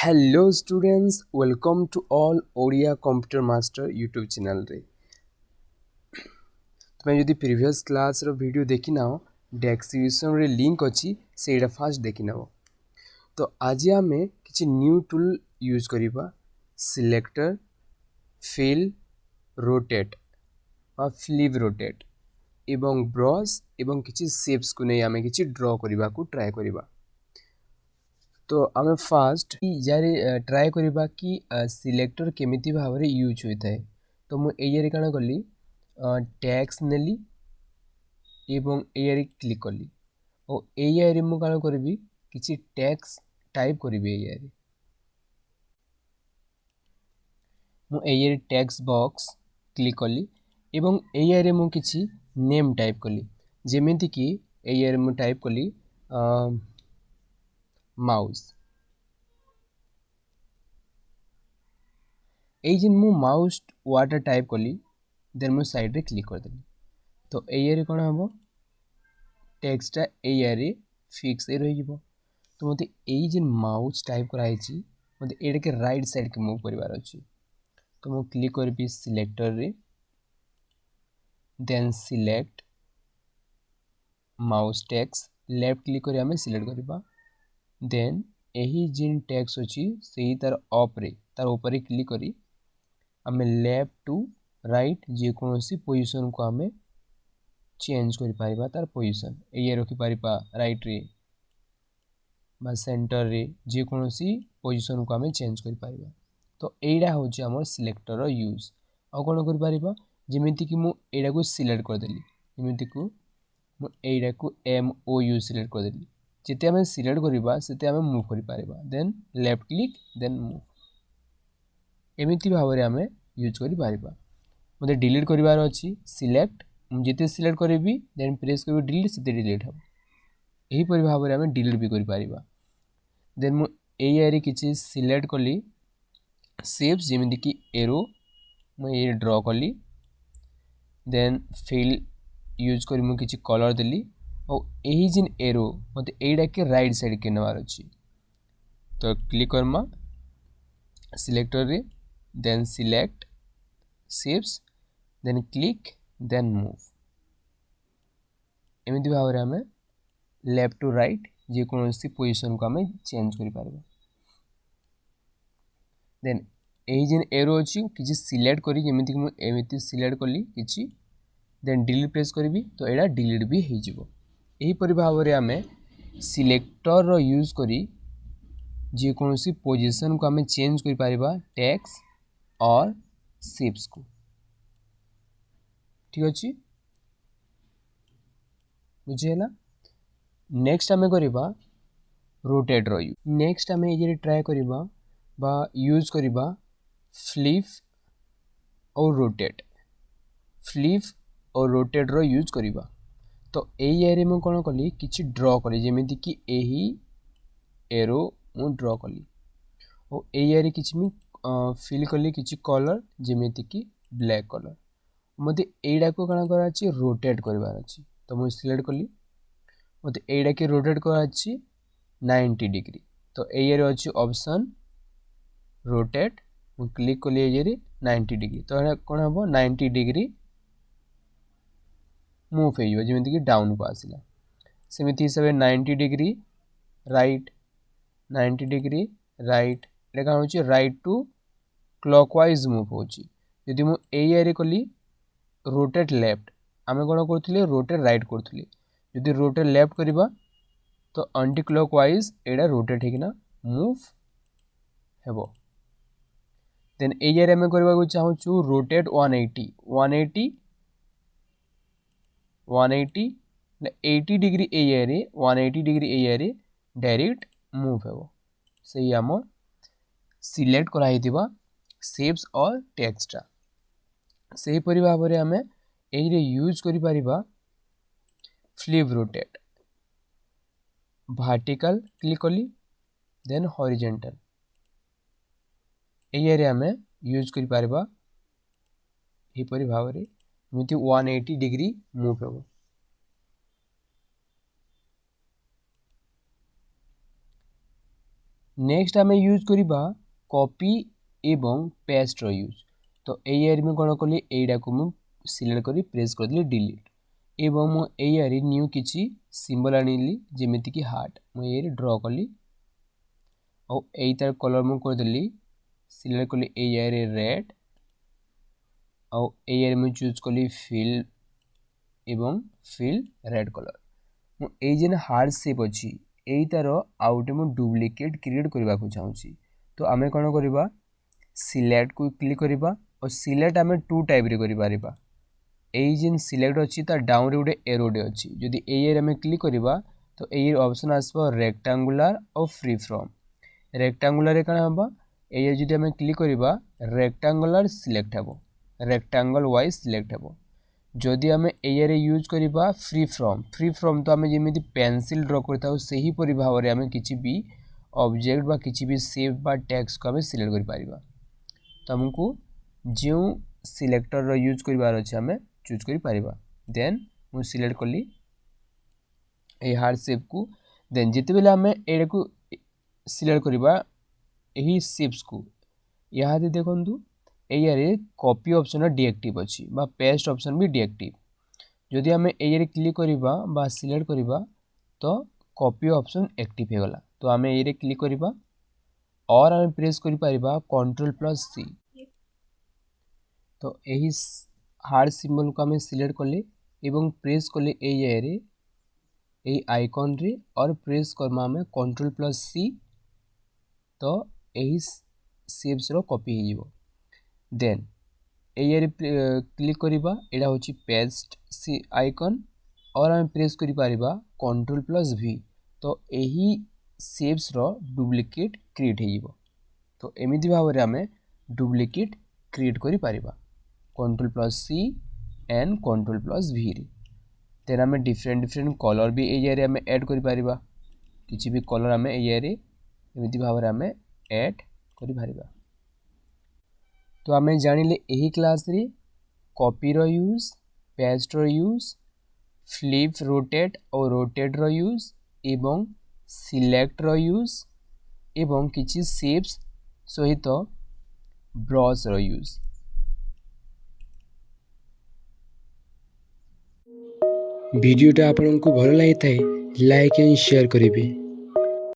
Hello students welcome to all Odia computer master YouTube channel रे तुम्हें जदि प्रीवियस क्लास रो video देखि ना डेस्क्रिप्शन रे लिंक अछि सेटा फास्ट देखि नबो। तो आज आम किछि न्यू टूल यूज करिबा सिलेक्टर फिल रोटेट बा फ्लिप रोटेट एवं ब्रश एवं किछि शेप्स को नै आमे किछि ड्रॉ करिबा को ट्राई करिबा। तो आम फास्ट यार ट्राए करबा कि सिलेक्टर केमिति भाव में यूज होता है। तो मुझे कण कली टैक्स नेली एवं एयर क्लिक कली और एयर मु कण करी किछि टैक्स टाइप करी एयर मुझे टैक्स बॉक्स क्लिक कली एवं एयर मु किछि नेम टाइप कली जेमिति कि एयर मु टाइप कली माउस जिन मु माउस वाटर टाइप कली देन मु साइड रे क्लिक कर देली। तो एयर कौन हम टेक्सटा एयर फिक्स रही जीवो। तो मते एई जिन माउस टाइप कराई छी मते एडे के राइट साइड के मूव करिवार अछि। तो मु क्लिक करबी सिलेक्टर रे then select mouse takes left click करी हमें सिलेक्ट करबा देन एही जिन टेक्स अछि सेही तार अप रे तार ऊपर क्लिक करी हमें लेफ्ट टू राइट जे कोनोसी पोजीशन को हमें चेंज करि पारिबा तार पोजीशन ए रखि पारिबा राइट रे बा सेंटर रे जे कोनोसी पोजीशन को हमें चेंज करि पारिबा। तो एडा होची हमर सिलेक्टर रो यूज आ कोन करि पारिबा जेमिति कि मु एडा को सिलेक्ट कर देली जेमिति को मु एडा को एम ओ यू सिलेक्ट कर देली जेते हमें सिलेक्ट करिबा सेते हमें मूव करि पारिबा then left click then move एमिति भाव रे हमें यूज करि पारिबा। मते डिलीट करिवार अछि सिलेक्ट जिते सिलेक्ट करी देन प्रेस करी डिलीट से डिलीट हम यही परि भाव रे हमें डिलीट भी करि पारिबा। देन मु एआई रे किछि सिलेक्ट कली शेप्स जेमिति कि एरो मु ए ड्रॉ कली देन फिल यूज करी मु किछि कलर देली और एही जिन एरो मते एडा के राइट साइड के नवार अछि। तो क्लिक करमा सिलेक्टर रे then select shapes then click then move एमिति भाव रे हमें लेफ्ट टू राइट जे कोनोसी पोजीशन को हमें चेंज करि पारबा। देन एही जिन एरो अछि किछि सिलेक्ट करी जेमिति कि एमिति सिलेक्ट कली किछि देन डिलीट प्रेस करबी तो एडा डिलीट भी हे जिवो। एही परि भाव रे हमें सिलेक्टर रो यूज करी जे कोनोसी पोजीशन को हमें चेंज करि पारिबा टेक्स्ट और शेप्स को। ठीक अछि बुझेला। नेक्स्ट हमें करिबा रोटेट रो यूज नेक्स्ट हमें ये ट्राई करिबा बा यूज करिबा फ्लिप और रोटेट रो यूज करिबा। तो एई एरे मु कोन कली किछि ड्रॉ कली जेमिति कि एही एरो मु ड्रॉ कली और एई एरे किछि मु फिल कली किछि कलर जेमिति कि ब्लैक कलर मते एडा को काना करा अछि रोटेट करिवार अछि। तो मु सिलेक्ट कली मते एडा के रोटेट करा अछि 90 डिग्री। तो एई रे अछि ऑप्शन रोटेट मु क्लिक कली एई रे 90 डिग्री तो एडा कोन हबो 90 डिग्री मूव हे जिवो जेमिति कि डाउन को आसिला सेमिति हिसाबे 90 डिग्री राइट 90 डिग्री राइट एडा का होछि राइट टू क्लॉकवाइज मूव होछि। यदि मु एई रे कली रोटेट लेफ्ट आमे कोन करथले रोटेट राइट करथले यदि रोटेट लेफ्ट करिबा तो एंटी क्लॉकवाइज एडा रोटेट हेकिना मूव हेबो। देन एई रे आमे करबा को चाहू छु रोटेट 180 80 डिग्री एई रे 180 डिग्री एई रे डायरेक्ट मूव हेबो सेही हमर सिलेक्ट करा हितिबा शेप्स और टेक्स्टा सेही परि भाव रे हमें एई रे यूज करि परिबा फ्लिप रोटेट वर्टिकल क्लिक कली देन हॉरिजॉन्टल एई रे हमें यूज करि परिबा ए परि भाव रे मिति 180 डिग्री मूव हेबो। नेक्स्ट आम यूज करवा कॉपी एवं पेस्ट यूज। तो एरिया में कौन कली एटा को मुझे सिलेक्ट कर प्रेस कर डिलीट एवं मुझे न्यू किसी सिंबल आनिली जमीक हार्ट मुझे ड्र कली और यही तार कलर मुझे करदेली सिलेक्ट कली एरिया रेड और एरिया मुझे चूज कली फिल एवं फिल रेड कलर मुझे जेन हार्ड सेप अच्छी यही तार आउटे मुझे डुप्लिकेट क्रिएट करने को चाहूँगी। तो आम कौन करवा सिलेक्ट को क्लिक करवा और सिलेक्ट आम टू टाइप करा यही जेन सिलेक्ट अच्छी तार डाउन गोटे एरोडे अच्छी जदि एरिया क्लिक करवा तो ये ऑप्शन आसो रेक्टांगुलर और फ्री फ्रॉम रेक्टांगुलर कौन हम ये जो आम क्लिक करवा रेक्टांगुलर सिलेक्ट हे रेक्टांगल वाइज सिलेक्ट हे जदि आम एरिया यूज करवा फ्री फ्रॉम तो आम जमी पेंसिल ड्र कर से भाव में आम किसी भी ऑब्जेक्ट बा किसी भी शेप बा टेक्स्ट को आम सिलेक्ट कर पारिबा। तो आमको जो सिलेक्टर यूज करबार अच्छे आम चूज कर पारिबा। देन मुझे सिलेक्ट कली ये हार्ड शेप को देन जिते बेले आम एटा को सिलेक्ट करवा यही शेप्स को यहाँ देखु एरिया कॉपी ऑप्शन डिएक्टिव अच्छी बा पेस्ट ऑप्शन भी डिएक्टिव जदि आम एरिया क्लिक करवा बा सिलेक्ट करवा तो कॉपी ऑप्शन एक्टिव हो गला। तो आम एरिया क्लिक करवा और आम प्रेस कर पारिबा Ctrl+C। तो यही हार्ड सिंबल को आम सिलेक्ट कले एवं प्रेस कले यही आइकन रे और प्रेस करमा आम Ctrl+C। तो यही शेप्स रो कॉपी हो देन एरिया क्लिक करवा यहाँ हूँ पेस्ट सी आइकन और आम प्रेस कर पारिबा Ctrl+V। तो यही शेप्स रो डुप्लिकेट क्रिएट हो। तो एमती भाव में आम डुप्लिकेट क्रिएट कर पारिबा Ctrl+C एंड Ctrl+V रे। देन आम डिफरेंट कलर भी एरिया आम ऐड कर पारिबा किसी भी कलर आम एरिया एमती भाव में आम ऐड कर पारिबा। तो आम जानिले यही क्लास रे कॉपी रो यूज पेस्ट रो यूज फ्लिप रोटेट और रोटेट रो यूज एवं सिलेक्ट रो यूज एवं किसी शेप्स सहित ब्रश रो यूज। वीडियोटा आपको भल लगी थाए लाइक एंड शेयर करेंगे।